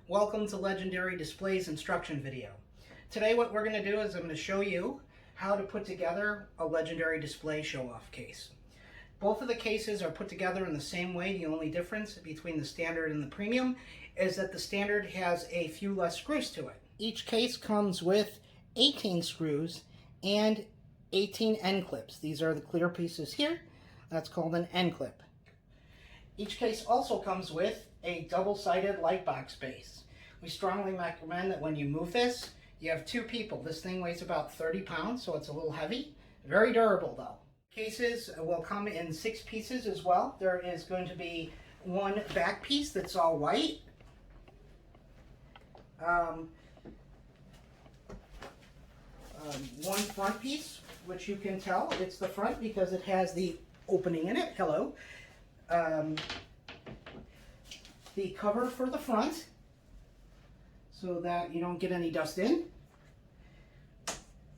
Welcome to Legendary Displays instruction video. Today what we're going to do is I'm going to show you how to put together a Legendary Display show-off case. Both of the cases are put together in the same way. The only difference between the standard and the premium is that the standard has a few less screws to it. Each case comes with 18 screws and 18 end clips. These are the clear pieces here. That's called an end clip. Each case also comes with a double-sided light box base. We strongly recommend that when you move this, you have two people. This thing weighs about 30 pounds, so it's a little heavy. Very durable though. Cases will come in 6 pieces as well. There is going to be one back piece that's all white. One front piece, which you can tell it's the front because it has the opening in it. Hello. The cover for the front so that you don't get any dust in.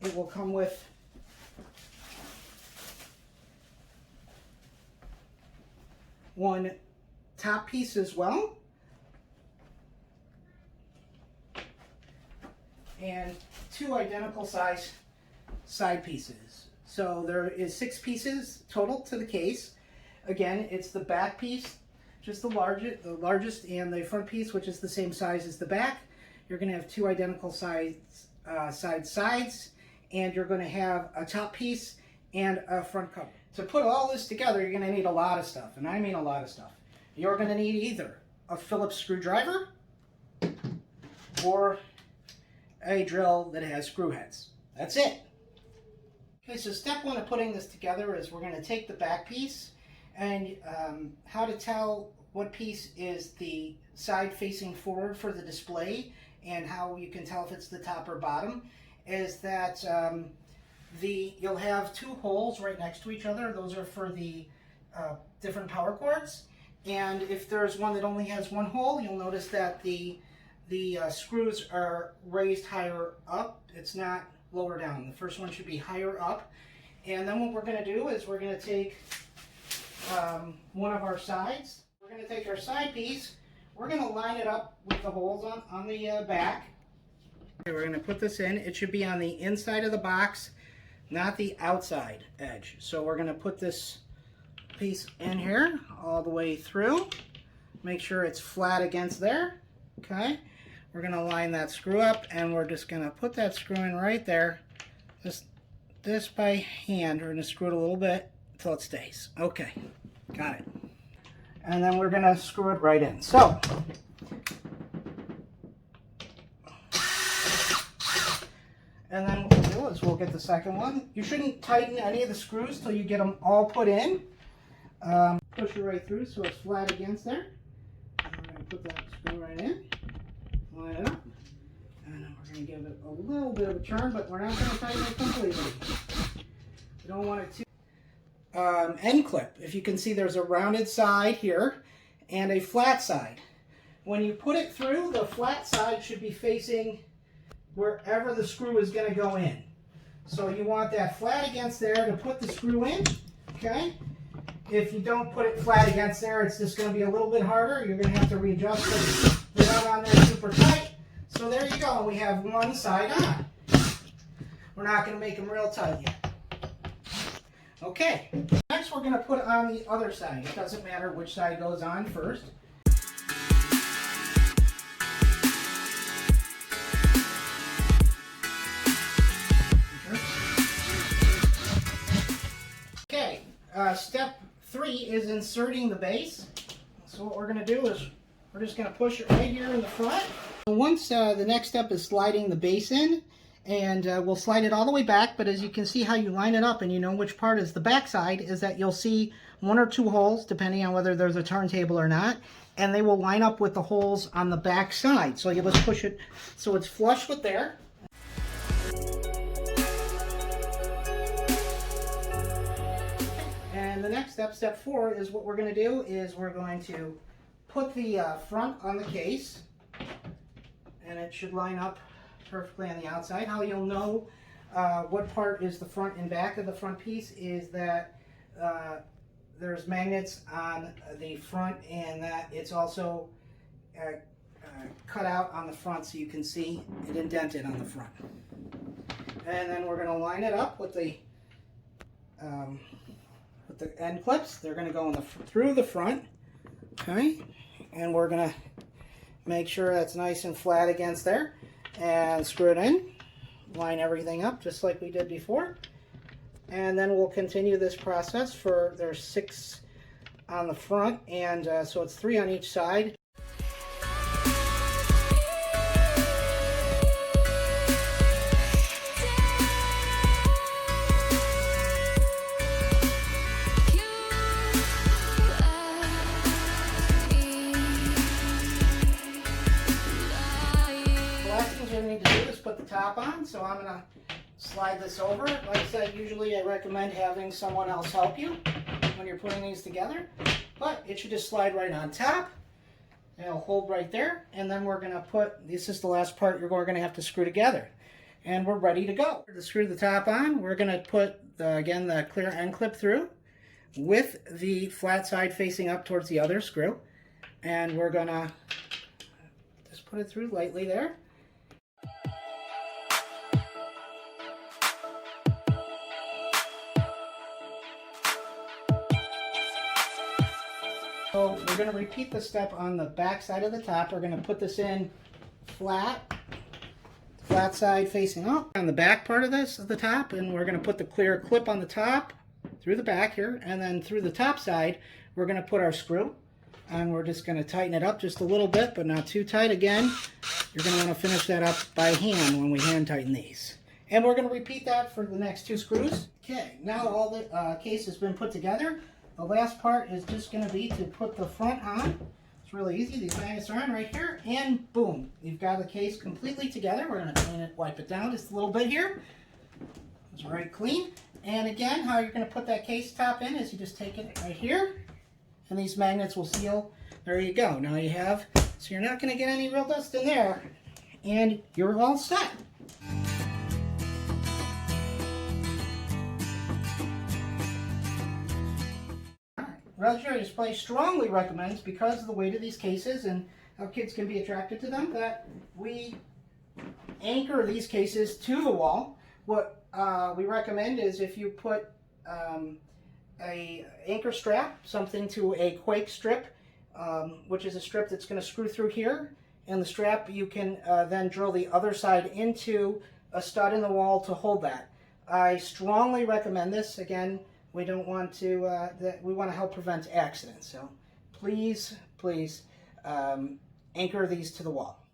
It will come with one top piece as well, and 2 identical size side pieces. So there is 6 pieces total to the case. Again, it's the back piece, just the largest, and the front piece, which is the same size as the back. You're going to have 2 identical sides, sides, and you're going to have a top piece and a front cover. To put all this together, you're going to need a lot of stuff, and I mean a lot of stuff. You're going to need either a Phillips screwdriver or a drill that has screw heads. That's it. Okay, so step 1 of putting this together is we're going to take the back piece, and how to tell what piece is the side facing forward for the display and how you can tell if it's the top or bottom is that you'll have 2 holes right next to each other. Those are for the different power cords, and if there's one that only has 1 hole, you'll notice that the screws are raised higher up. It's not lower down. The first one should be higher up. And then what we're going to do is we're going to take one of our sides. We're going to take our side piece. We're going to line it up with the holes on the back. Okay, we're going to put this in. It should be on the inside of the box, not the outside edge. So we're going to put this piece in here all the way through. Make sure it's flat against there. Okay. We're going to line that screw up, and we're just going to put that screw in right there. Just this by hand. We're going to screw it a little bit until it stays. Okay. Got it. And then we're going to screw it right in. So, and then what we'll do is we'll get the second one. You shouldn't tighten any of the screws till you get them all put in. Push it right through so it's flat against there. And we're going to put that screw right in. Line it up. And then we're going to give it a little bit of a turn, but we're not going to tighten it completely. We don't want it to. End clip. If you can see, there's a rounded side here and a flat side. When you put it through, the flat side should be facing wherever the screw is going to go in. So you want that flat against there to put the screw in. Okay. If you don't put it flat against there, it's just going to be a little bit harder. You're going to have to readjust it. They're not on there super tight. So there you go. We have one side on. We're not going to make them real tight yet. Okay. Next we're going to put on the other side. It doesn't matter which side goes on first. Okay. Step 3 is inserting the base. So what we're going to do is we're just going to push it right here in the front. Once the next step is sliding the base in, and we'll slide it all the way back, but as you can see how you line it up and you know which part is the back side, is that you'll see 1 or 2 holes, depending on whether there's a turntable or not, and they will line up with the holes on the back side. So you just push it so it's flush with there. And the next step, step 4, is what we're going to do is we're going to put the front on the case, and it should line up perfectly on the outside. How you'll know what part is the front and back of the front piece is that there's magnets on the front, and that it's also cut out on the front so you can see it indented on the front. And then we're going to line it up with the end clips. They're going to go in through the front, okay? And we're going to make sure that's nice and flat against there, and screw it in. Line everything up just like we did before, and then we'll continue this process for there's 6 on the front, and so it's 3 on each side. Put the top on, so I'm going to slide this over. Like I said, usually I recommend having someone else help you when you're putting these together, but it should just slide right on top. It'll hold right there, and then we're going to put, this is the last part you're going to have to screw together, and we're ready to go. To screw the top on, we're going to put, again, the clear end clip through with the flat side facing up towards the other screw, and we're going to just put it through lightly there. So we're going to repeat the step on the back side of the top. We're going to put this in flat side facing up on the back part of this at the top, and we're going to put the clear clip on the top through the back here, and then through the top side we're going to put our screw, and we're just going to tighten it up just a little bit, but not too tight. Again, you're going to want to finish that up by hand when we hand tighten these. And we're going to repeat that for the next 2 screws. Okay, now all the case has been put together. The last part is just going to be to put the front on. It's really easy. These magnets are on right here, and boom, you've got the case completely together. We're going to clean it, wipe it down just a little bit here. It's right clean. And again, how you're going to put that case top in is you just take it right here, and these magnets will seal. There you go. Now you have, so you're not going to get any real dust in there, and you're all set. Revolutionary Display strongly recommends, because of the weight of these cases and how kids can be attracted to them, that we anchor these cases to the wall. What we recommend is if you put a anchor strap, something to a quake strip, which is a strip that's going to screw through here, and the strap you can then drill the other side into a stud in the wall to hold that. I strongly recommend this. Again, we don't want to, we want to help prevent accidents. So please, please anchor these to the wall.